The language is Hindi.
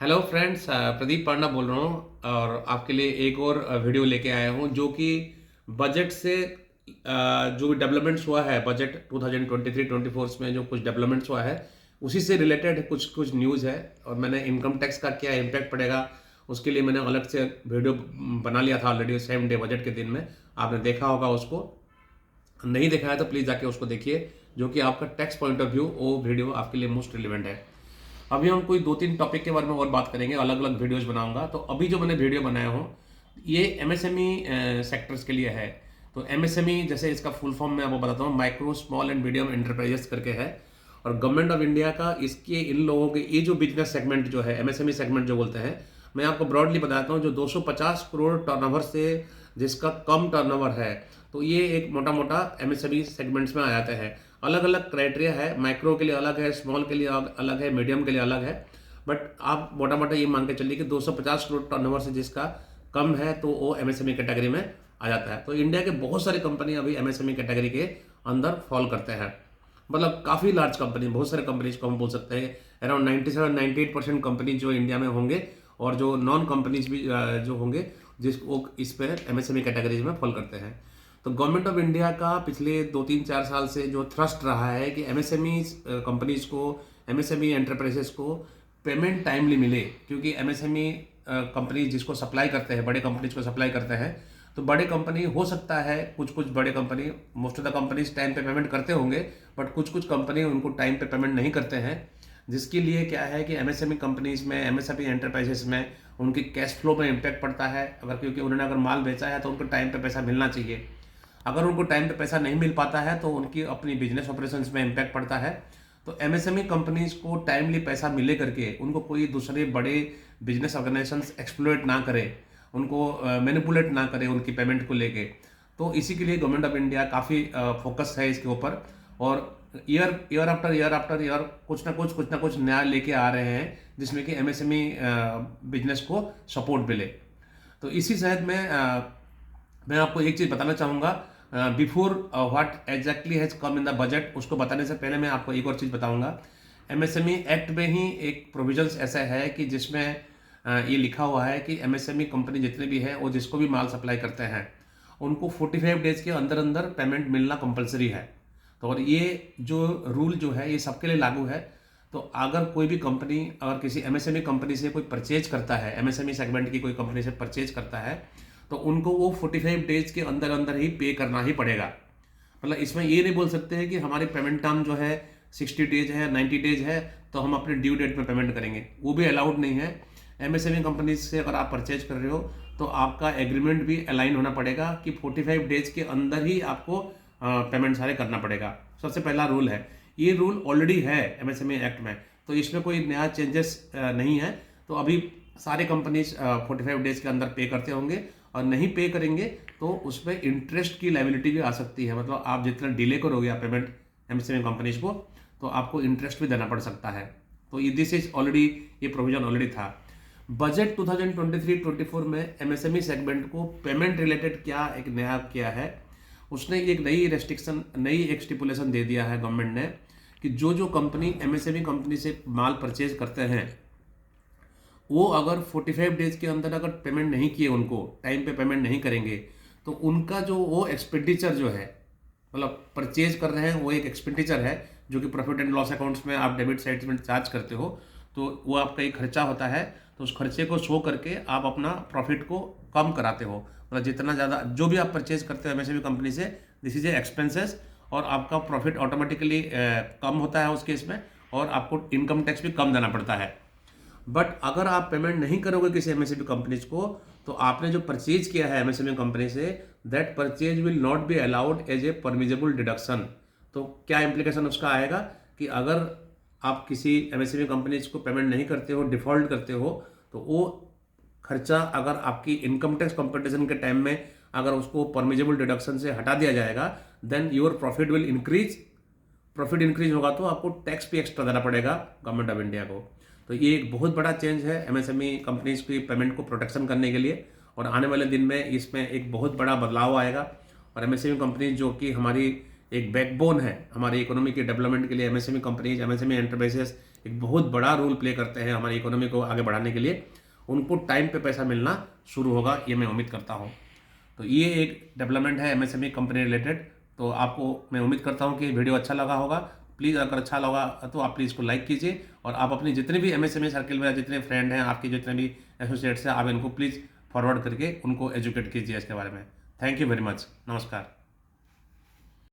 हेलो फ्रेंड्स, प्रदीप पांडा बोल रहा हूँ और आपके लिए एक और वीडियो लेके आया हूँ जो कि बजट से जो भी डेवलपमेंट्स हुआ है बजट 2023-24 में जो कुछ डेवलपमेंट्स हुआ है उसी से रिलेटेड कुछ कुछ न्यूज़ है। और मैंने इनकम टैक्स का क्या इम्पैक्ट पड़ेगा उसके लिए मैंने अलग से वीडियो बना लिया था ऑलरेडी सेम डे बजट के दिन में। आपने देखा होगा उसको, नहीं देखा है तो प्लीज़ जाके उसको देखिए, जो कि आपका टैक्स पॉइंट ऑफ व्यू वो वीडियो आपके लिए मोस्ट रिलेवेंट है। अभी हम कोई दो तीन टॉपिक के बारे में और बात करेंगे, अलग अलग वीडियोस बनाऊंगा। तो अभी जो मैंने वीडियो बनाया हूँ ये एमएसएमई सेक्टर्स के लिए है। तो एमएसएमई जैसे इसका फुल फॉर्म मैं आपको बताता हूँ, micro small and medium enterprises करके है। और गवर्नमेंट ऑफ इंडिया का इसके इन लोगों के ये जो बिजनेस सेगमेंट जो है एमएसएमई सेगमेंट जो बोलते हैं, मैं आपको ब्रॉडली बताता हूँ। जो 250 करोड़ टर्नओवर से जिसका कम टर्नओवर है, तो ये एक मोटा मोटा एमएसएमई सेगमेंट्स में आ जाते हैं। अलग अलग क्राइटेरिया है, माइक्रो के लिए अलग है, स्मॉल के लिए अलग है, मीडियम के लिए अलग है। बट आप मोटा मोटा ये मान के चलिए कि 250 करोड़ टर्नओवर से जिसका कम है तो वो एमएसएमई कैटेगरी में आ जाता है। तो इंडिया के बहुत सारी कंपनी अभी एमएसएमई कैटेगरी के अंदर फॉल करते हैं। मतलब काफ़ी लार्ज कंपनी, बहुत सारे कंपनीज को हम बोल सकते हैं अराउंड 97-98% कंपनी जो इंडिया में होंगे और जो नॉन कंपनीज भी जो होंगे जिसको इस पे एमएसएमई कैटेगरीज में फॉल करते हैं। तो गवर्नमेंट ऑफ इंडिया का पिछले 2-3-4 साल से जो थ्रस्ट रहा है कि एमएसएमई कंपनीज को, एमएसएमई एंटरप्राइजेस को पेमेंट टाइमली मिले, क्योंकि एमएसएमई कंपनी जिसको सप्लाई करते हैं, बड़े कंपनीज को सप्लाई करते हैं। तो बड़े कंपनी हो सकता है, कुछ कुछ बड़े company, most of the companies time पे पेमेंट करते होंगे, बट कुछ कुछ कंपनी उनको टाइम पे पेमेंट नहीं करते हैं। जिसके लिए क्या है कि एमएसएमई कंपनीज में, एमएसएमई एंटरप्राइजेस में उनकी कैश फ्लो में इम्पैक्ट पड़ता है। अगर क्योंकि उन्होंने अगर माल बेचा है तो उनको टाइम पे पैसा मिलना चाहिए। अगर उनको टाइम पे पैसा नहीं मिल पाता है तो उनकी अपनी बिजनेस ऑपरेशंस में इम्पैक्ट पड़ता है। तो एमएसएमई कंपनीज को टाइमली पैसा मिले करके उनको कोई दूसरे बड़े बिजनेस ऑर्गेनाइजेशंस एक्सप्लॉइट ना करे, उनको मैनिपुलेट ना करे उनकी पेमेंट को लेके। तो इसी के लिए गवर्नमेंट ऑफ इंडिया काफ़ी फोकस है इसके ऊपर। और ईयर आफ्टर ईयर कुछ ना कुछ नया लेके आ रहे हैं जिसमें कि एमएसएमई बिजनेस को सपोर्ट मिले। तो इसी शहद में मैं आपको एक चीज़ बताना चाहूँगा before what exactly has come in the budget. उसको बताने से पहले मैं आपको एक और चीज़ बताऊँगा। एमएसएमई एक्ट में ही एक प्रोविजंस ऐसा है कि जिसमें ये लिखा हुआ है कि एमएसएमई कंपनी जितने भी है वो जिसको भी माल सप्लाई करते हैं उनको 45 डेज के अंदर अंदर पेमेंट मिलना कंपलसरी है। तो और ये जो रूल जो है ये सबके लिए लागू है। तो अगर कोई भी कंपनी अगर किसी एमएसएमई कंपनी से कोई परचेज करता है, एमएसएमई सेगमेंट की कोई कंपनी से परचेज करता है, तो उनको वो 45 डेज के अंदर अंदर ही पे करना ही पड़ेगा। मतलब इसमें ये नहीं बोल सकते हैं कि हमारी पेमेंट टर्म जो है 60 डेज है, 90 डेज है, तो हम अपने ड्यू डेट में पेमेंट करेंगे, वो भी अलाउड नहीं है। एमएसएमई कंपनी से अगर आप परचेज कर रहे हो तो आपका एग्रीमेंट भी अलाइन होना पड़ेगा कि 45 डेज के अंदर ही आपको पेमेंट सारे करना पड़ेगा। सबसे पहला रूल है, ये रूल ऑलरेडी है एमएसएमई एक्ट में, तो इसमें कोई नया चेंजेस नहीं है। तो अभी सारे कंपनीज 45 डेज के अंदर पे करते होंगे, और नहीं पे करेंगे तो उसमें इंटरेस्ट की लायबिलिटी भी आ सकती है। मतलब आप जितना डिले करोगे आप पेमेंट एमएसएमई कंपनीज को, तो आपको इंटरेस्ट भी देना पड़ सकता है। तो दिस इज ऑलरेडी, ये प्रोविजन ऑलरेडी था। बजट 2023-24 में एमएसएमई सेगमेंट को पेमेंट रिलेटेड क्या एक नया किया है, उसने एक नई रेस्ट्रिक्शन, नई एक स्टिपुलेशन दे दिया है गवर्नमेंट ने कि जो जो कंपनी एमएसएमई कंपनी से माल परचेज करते हैं वो अगर 45 डेज के अंदर अगर पेमेंट नहीं किए, उनको टाइम पे पेमेंट नहीं करेंगे, तो उनका जो वो एक्सपेंडिचर जो है, मतलब परचेज कर रहे हैं वो एक एक्सपेंडिचर है जो कि प्रॉफिट एंड लॉस अकाउंट्स में आप डेबिट साइड में चार्ज करते हो, तो वो आपका एक खर्चा होता है। तो उस खर्चे को शो करके आप अपना प्रॉफिट को कम कराते हो। मतलब जितना ज़्यादा जो भी आप परचेज करते हो एमएसएमई कंपनी से, दिस इज ए एक्सपेंसेस, और आपका प्रॉफिट ऑटोमेटिकली कम होता है उस केस में, और आपको इनकम टैक्स भी कम देना पड़ता है। बट अगर आप पेमेंट नहीं करोगे किसी एमएसएमई कंपनीज को, तो आपने जो परचेज किया है एमएसएमई कंपनी से, that purchase will not be allowed as a permissible deduction. तो क्या इम्प्लीकेशन उसका आएगा कि अगर आप किसी एमएसएमई कंपनीज को पेमेंट नहीं करते हो, डिफॉल्ट करते हो, तो वो खर्चा अगर आपकी इनकम टैक्स कंपटीशन के टाइम में अगर उसको परमिजेबल डिडक्शन से हटा दिया जाएगा, then your profit will increase. Profit increase होगा तो आपको टैक्स भी एक्स्ट्रा देना पड़ेगा गवर्नमेंट ऑफ इंडिया को। तो ये एक बहुत बड़ा चेंज है एमएसएमई कंपनीज की पेमेंट को प्रोटेक्शन करने के लिए, और आने वाले दिन में इसमें एक बहुत बड़ा बदलाव आएगा। और एमएसएमई कंपनीज जो कि हमारी एक बैकबोन है हमारी इकोनॉमी के डेवलपमेंट के लिए, एमएसएमई कंपनीज, एमएसएमई एंटरप्राइजेस, एक बहुत बड़ा रोल प्ले करते हैं हमारी इकोनॉमी को आगे बढ़ाने के लिए, उनको टाइम पे पैसा मिलना शुरू होगा, ये मैं उम्मीद करता हूँ। तो ये एक डेवलपमेंट है एमएसएमई कंपनी रिलेटेड। तो आपको मैं उम्मीद करता हूँ कि वीडियो अच्छा लगा होगा। प्लीज़ अगर अच्छा लगा तो आप प्लीज़ इसको लाइक कीजिए, और आप अपने जितने भी एमएसएमई सर्किल में जितने फ्रेंड हैं, आपके जितने भी एसोसिएट्स हैं, आप इनको प्लीज़ फॉरवर्ड करके उनको एजुकेट कीजिए इसके बारे में। Thank you very much. नमस्कार।